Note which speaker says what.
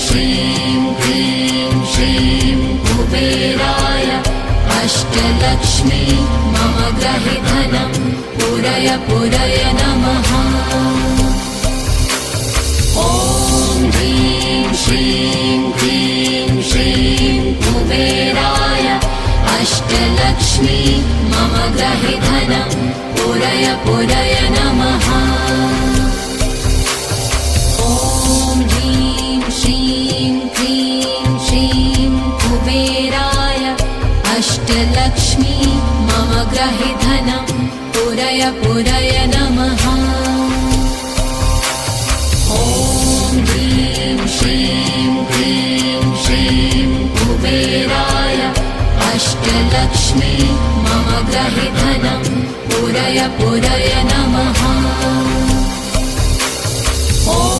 Speaker 1: श्रीं क्लीं श्रीं कुबेराय अष्टलक्ष्मी मम गृहे धनं पूरय पूरय नमः। ॐ ह्रीं श्रीं क्लीं श्रीं कुबेराय अष्टलक्ष्मी मम गृहे धनं पूरय पूरय नमः। ॐ ह्रीं श्रीं क्लीं श्रीं कुबेराय अष्टलक्ष्मी मम गृहे धनं पूरय पूरय नमः। ॐ ह्रीं श्रीं क्लीं श्रीं कुबेराय अष्टलक्ष्मी मम गृहे धनं पूरय पूरय